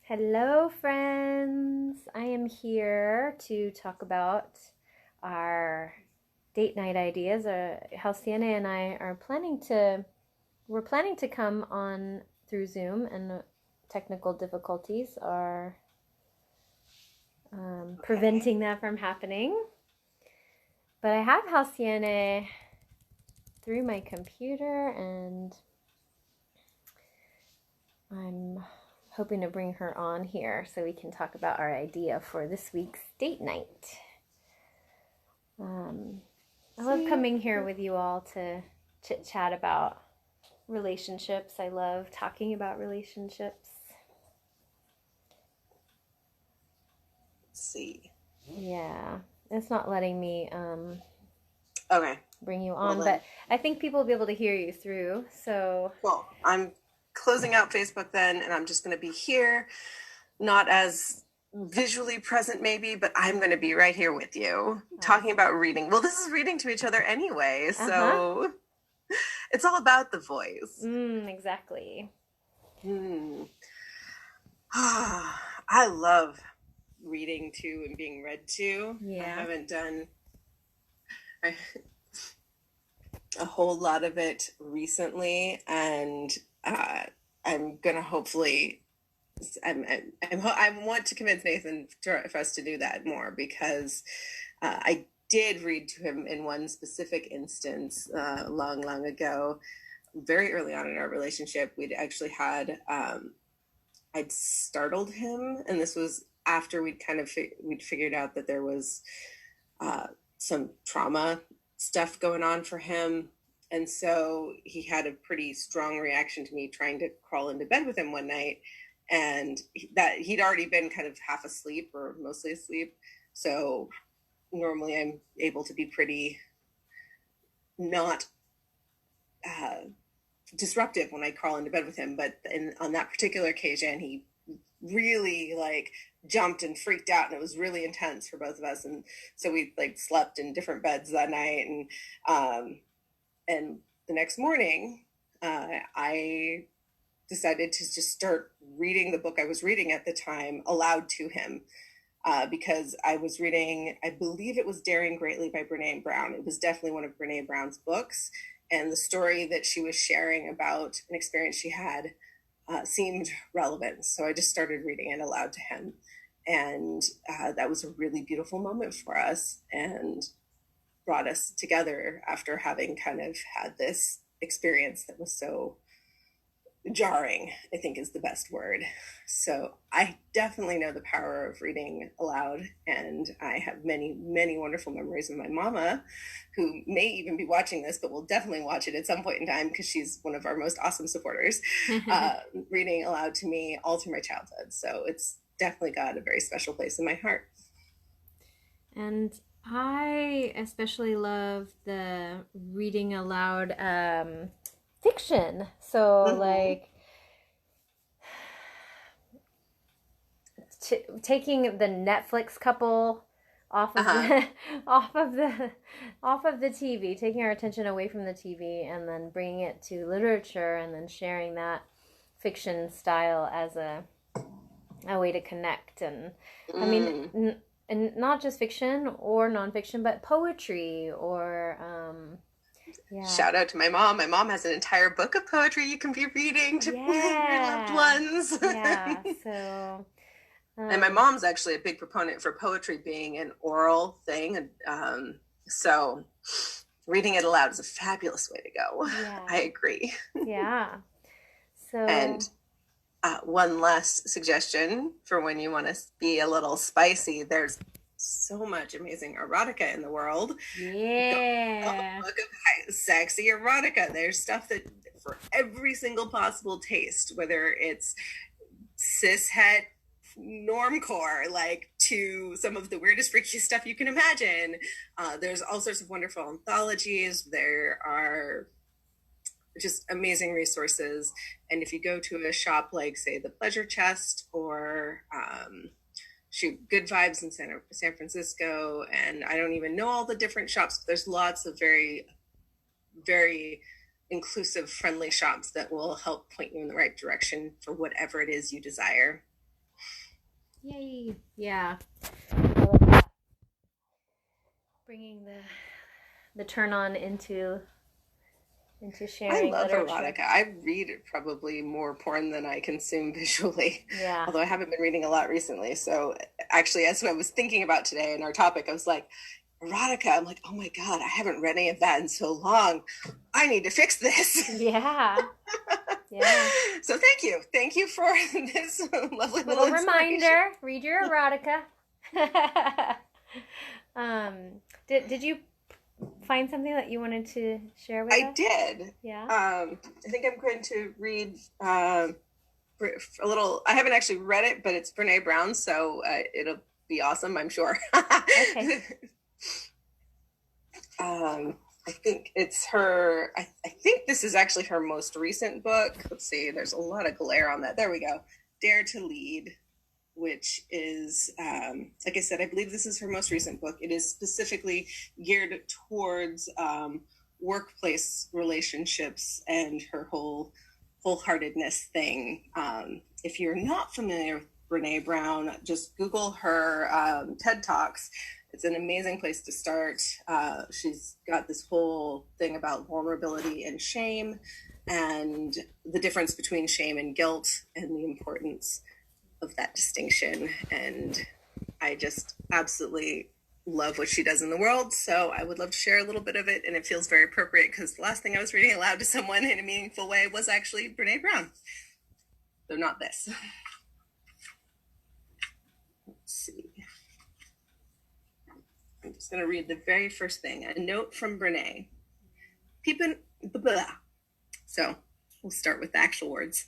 Hello, friends. I am here to talk about our date night ideas. Halcyone and I are we're planning to come on through Zoom, and technical difficulties are Okay. preventing that from happening. But I have Halcyone through my computer, and I'm hoping to bring her on here so we can talk about our idea for this week's date night. Um, I love See, coming here with you all to chit chat about relationships. I love talking about relationships. let's see. Yeah, it's not letting me Okay. bring you Well on, then, but I think people will be able to hear you through. So, well, I'm closing out Facebook then, and I'm just going to be here, not as visually present maybe, but I'm going to be right here with you, talking awesome. about reading. Well, this is reading to each other anyway, Uh huh. so it's all about the voice. Exactly. Hmm. I love reading to and being read to. I Yeah. haven't done a whole lot of it recently, and uh, I'm gonna hopefully. I want to convince Nathan for us to do that more because I did read to him in one specific instance long ago, very early on in our relationship. We'd actually had I'd startled him, and this was after we'd figured out that there was uh, some trauma stuff going on for him. And so he had a pretty strong reaction to me trying to crawl into bed with him one night. And that he'd already been kind of half asleep or mostly asleep. So normally I'm able to be pretty not uh, disruptive when I crawl into bed with him. But on that particular occasion, he really like jumped and freaked out, and it was really intense for both of us. And so we like slept in different beds that night, and the next morning I decided to just start reading the book I was reading at the time aloud to him, because I was reading, I believe it was Daring Greatly by Brene Brown. It was definitely one of Brene Brown's books, and the story that she was sharing about an experience she had seemed relevant. So I just started reading it aloud to him. And that was a really beautiful moment for us and brought us together after having kind of had this experience that was so jarring, I think is the best word. So I definitely know the power of reading aloud, and I have many wonderful memories of my mama, who may even be watching this, but will definitely watch it at some point in time because she's one of our most awesome supporters, uh, reading aloud to me all through my childhood. So it's definitely got a very special place in my heart. And I especially love the reading aloud fiction. So, Mm-hmm. taking the Netflix couple off of Uh-huh. the off of the off of the TV, taking our attention away from the TV, and then bringing it to literature, and then sharing that fiction style as a way to connect. And I mean, Mm. and not just fiction or nonfiction, but poetry or yeah, Shout out to my mom. My mom has an entire book of poetry you can be reading to your loved yeah, ones. yeah. So And my um, mom's actually a big proponent for poetry being an oral thing. And so reading it aloud is a fabulous way to go. I yeah, agree. yeah. So And one last suggestion for when you want to be a little spicy, there's so much amazing erotica in the world. Go yeah. look up sexy erotica. There's stuff that for every single possible taste, whether it's cishet normcore, like to some of the weirdest, freakiest stuff you can imagine. There's all sorts of wonderful anthologies. There are just amazing resources. And if you go to a shop like, say, the Pleasure Chest or shoot Good Vibes in San Francisco, and I don't even know all the different shops, but there's lots of very inclusive, friendly shops that will help point you in the right direction for whatever it is you desire. Yay. Yeah. I love that. Bringing the turn on into I sharing love literature. erotica. I read probably more porn than I consume visually. Yeah. Although I haven't been reading a lot recently. So actually, as I was thinking about today and our topic, I was like, erotica. I'm like, oh my God, I haven't read any of that in so long. I need to fix this. Yeah. Yeah. So thank you. Thank you for this lovely Little inspiration. reminder, read your erotica. Did you find something that you wanted to share with us? I did. Yeah. I think I'm going to read a little. I haven't actually read it, but it's Brene Brown, so it'll be awesome, I'm sure. Okay. I think it's her. I think this is actually her most recent book. Let's see. There's a lot of glare on that. There we go. Dare to Lead, which is, like I said, I believe this is her most recent book. It is specifically geared towards workplace relationships and her whole wholeheartedness thing. If you're not familiar with Brene Brown, just Google her TED Talks. It's an amazing place to start. She's got this whole thing about vulnerability and shame and the difference between shame and guilt and the importance of that distinction. And I just absolutely love what she does in the world. So I would love to share a little bit of it. And it feels very appropriate because the last thing I was reading aloud to someone in a meaningful way was actually Brene Brown. So not this. Let's see. I'm just going to read the very first thing. A note from Brene. So we'll start with the actual words.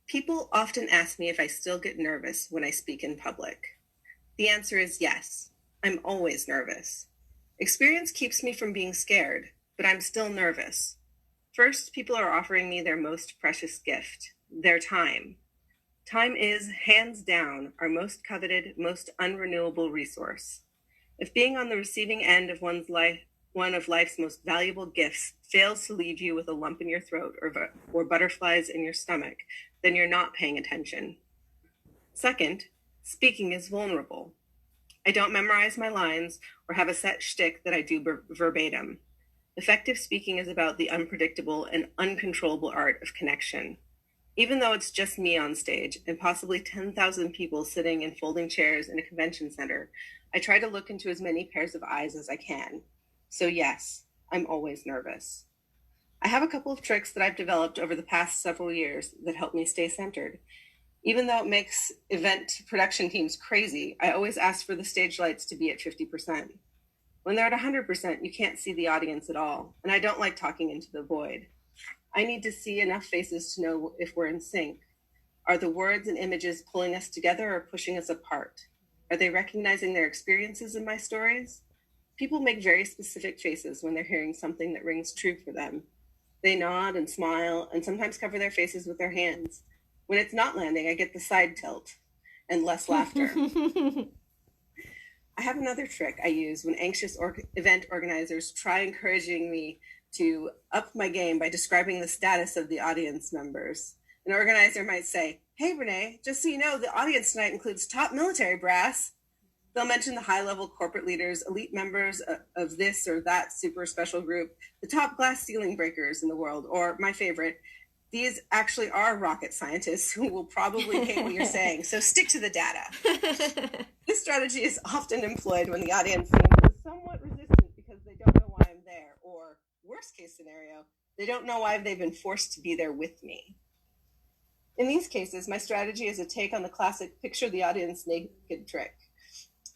People often ask me if I still get nervous when I speak in public. The answer is yes. I'm always nervous. Experience keeps me from being scared, but I'm still nervous. First, people are offering me their most precious gift, their time. Time is, hands down, our most coveted, most unrenewable resource. If being on the receiving end of one of life's most valuable gifts fails to leave you with a lump in your throat or butterflies in your stomach, then you're not paying attention. Second, speaking is vulnerable. I don't memorize my lines or have a set shtick that I do verbatim. Effective speaking is about the unpredictable and uncontrollable art of connection. Even though it's just me on stage and possibly 10,000 people sitting in folding chairs in a convention center, I try to look into as many pairs of eyes as I can. So yes, I'm always nervous. I have a couple of tricks that I've developed over the past several years that help me stay centered. Even though it makes event production teams crazy, I always ask for the stage lights to be at 50%. When they're at 100%, you can't see the audience at all, and I don't like talking into the void. I need to see enough faces to know if we're in sync. Are the words and images pulling us together or pushing us apart? Are they recognizing their experiences in my stories? People make very specific faces when they're hearing something that rings true for them. They nod and smile and sometimes cover their faces with their hands. When it's not landing, I get the side tilt and less laughter. I have another trick I use when anxious event organizers try encouraging me to up my game by describing the status of the audience members. An organizer might say, "Hey, Renee, just so you know, the audience tonight includes top military brass." They'll mention the high-level corporate leaders, elite members of this or that super special group, the top glass ceiling breakers in the world, or my favorite, these actually are rocket scientists who will probably hate what you're saying, so stick to the data. This strategy is often employed when the audience seems somewhat resistant because they don't know why I'm there, or worst case scenario, they don't know why they've been forced to be there with me. In these cases, my strategy is a take on the classic picture the audience naked trick.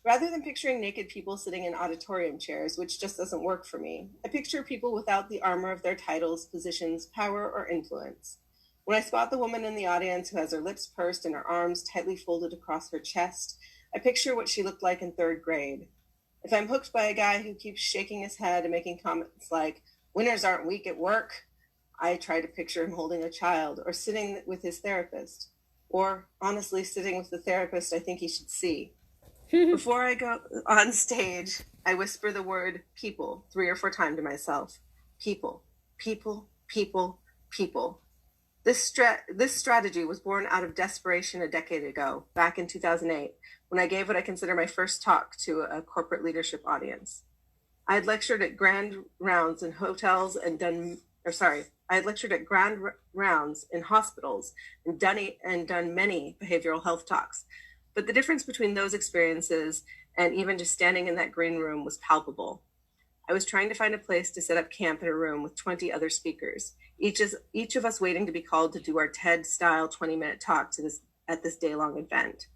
Rather than picturing naked people sitting in auditorium chairs, which just doesn't work for me, I picture people without the armor of their titles, positions, power, or influence. When I spot the woman in the audience who has her lips pursed and her arms tightly folded across her chest, I picture what she looked like in third grade. If I'm hooked by a guy who keeps shaking his head and making comments like, "Winners aren't weak at work," I try to picture him holding a child or sitting with his therapist, or honestly sitting with the therapist I think he should see. Before I go on stage, I whisper the word people 3 or 4 times to myself. People, people, people, people. This strategy was born out of desperation a decade ago, back in 2008, when I gave what I consider my first talk to a corporate leadership audience. I had lectured at grand rounds in hotels and I had lectured at grand rounds in hospitals and done many behavioral health talks. But the difference between those experiences and even just standing in that green room was palpable. I was trying to find a place to set up camp in a room with 20 other speakers, each of us waiting to be called to do our TED-style 20-minute talk at this day-long event.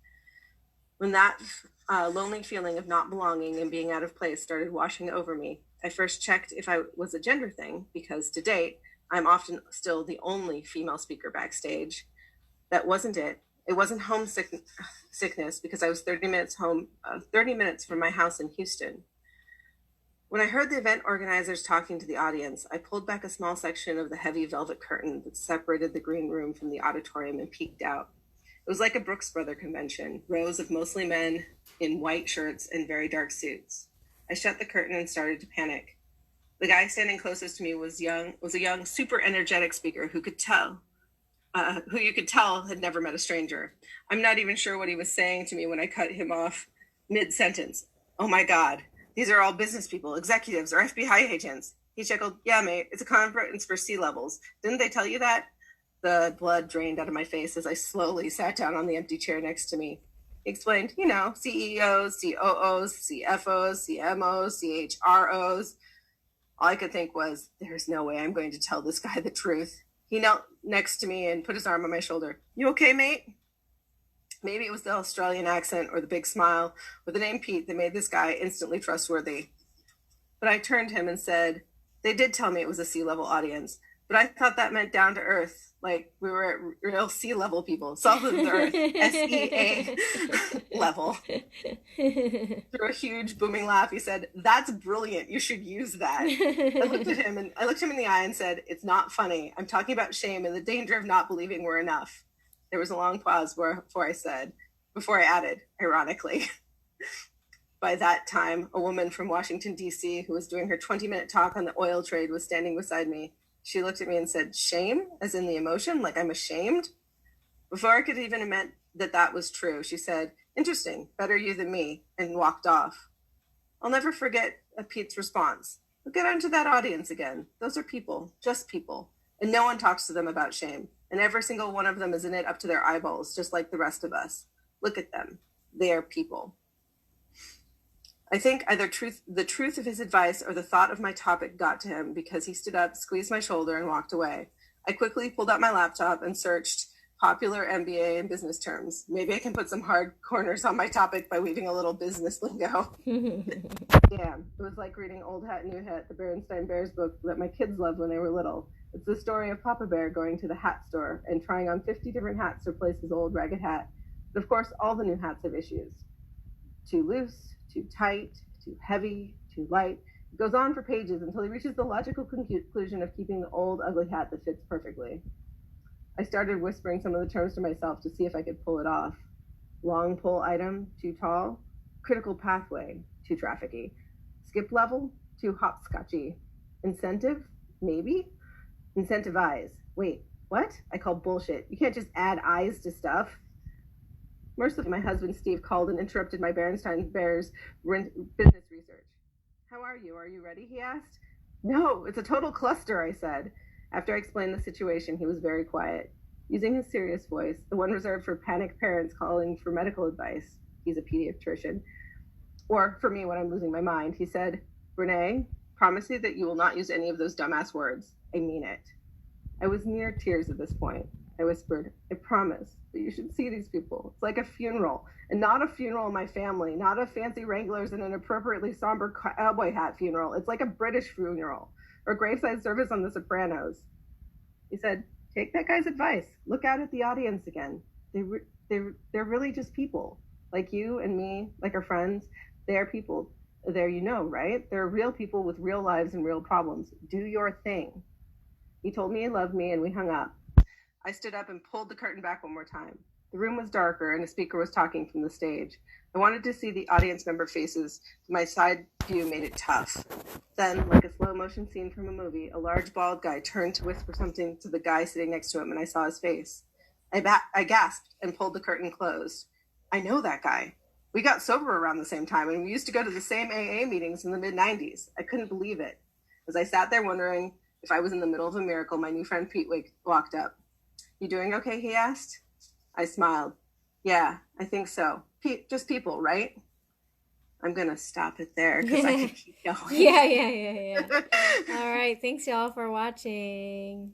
When that lonely feeling of not belonging and being out of place started washing over me, I first checked if I was a gender thing, because to date, I'm often still the only female speaker backstage. That wasn't it. It wasn't homesickness, because I was 30 minutes from my house in Houston. When I heard the event organizers talking to the audience, I pulled back a small section of the heavy velvet curtain that separated the green room from the auditorium and peeked out. It was like a Brooks Brother convention, rows of mostly men in white shirts and very dark suits. I shut the curtain and started to panic. The guy standing closest to me was a young, super energetic speaker who you could tell had never met a stranger. I'm not even sure what he was saying to me when I cut him off mid-sentence. Oh my God, these are all business people, executives, or FBI agents. He chuckled, yeah, mate, it's a conference for C-levels. Didn't they tell you that? The blood drained out of my face as I slowly sat down on the empty chair next to me. He explained, CEOs, COOs, CFOs, CMOs, CHROs. All I could think was, there's no way I'm going to tell this guy the truth. He knelt next to me and put his arm on my shoulder. You okay, mate? Maybe it was the Australian accent or the big smile or the name Pete that made this guy instantly trustworthy. But I turned to him and said, they did tell me it was a C-level audience, but I thought that meant down to earth, like we were at real C-level people, salt of the earth, SEA level. Through a huge booming laugh, he said, that's brilliant. You should use that. I looked him in the eye and said, it's not funny. I'm talking about shame and the danger of not believing we're enough. There was a long pause before I added, ironically. By that time, a woman from Washington, D.C., who was doing her 20-minute talk on the oil trade was standing beside me. She looked at me and said, shame, as in the emotion, like I'm ashamed? Before I could even admit that was true, she said, interesting, better you than me, and walked off. I'll never forget Pete's response. Look out into that audience again. Those are people, just people. And no one talks to them about shame. And every single one of them is in it up to their eyeballs, just like the rest of us. Look at them. They are people. I think either the truth of his advice or the thought of my topic got to him, because he stood up, squeezed my shoulder, and walked away. I quickly pulled out my laptop and searched popular MBA and business terms. Maybe I can put some hard corners on my topic by weaving a little business lingo. Damn, it was like reading Old Hat, New Hat, the Berenstain Bears book that my kids loved when they were little. It's the story of Papa Bear going to the hat store and trying on 50 different hats to replace his old ragged hat. But of course, all the new hats have issues. Too loose, too tight, too heavy, too light. It goes on for pages until he reaches the logical conclusion of keeping the old, ugly hat that fits perfectly. I started whispering some of the terms to myself to see if I could pull it off. Long pole item, too tall. Critical pathway, too trafficky. Skip level, too hopscotchy. Incentive, maybe. Incentivize. Wait, what? I call bullshit. You can't just add eyes to stuff. Mercifully, my husband Steve called and interrupted my Berenstain Bears business research. How are you? Are you ready? He asked. No, it's a total cluster, I said. After I explained the situation, he was very quiet. Using his serious voice, the one reserved for panicked parents calling for medical advice, he's a pediatrician, or for me when I'm losing my mind, he said, Renee, promise you that you will not use any of those dumbass words. I mean it. I was near tears at this point. I whispered, I promise, but you should see these people. It's like a funeral, and not a funeral in my family, not a fancy Wranglers and an appropriately somber cowboy hat funeral. It's like a British funeral, or graveside service on The Sopranos. He said, take that guy's advice. Look out at the audience again. They're really just people, like you and me, like our friends. They are people. There, right? They're real people with real lives and real problems. Do your thing. He told me he loved me, and we hung up. I stood up and pulled the curtain back one more time. The room was darker, and a speaker was talking from the stage. I wanted to see the audience member faces, but my side view made it tough. Then, like a slow-motion scene from a movie, a large, bald guy turned to whisper something to the guy sitting next to him, and I saw his face. I gasped and pulled the curtain closed. I know that guy. We got sober around the same time, and we used to go to the same AA meetings in the mid-90s. I couldn't believe it. As I sat there wondering if I was in the middle of a miracle, my new friend Pete walked up. You doing okay, he asked. I smiled. Yeah, I think so. Just people, right? I'm going to stop it there because I could keep going. Yeah. All right. Thanks, y'all, for watching.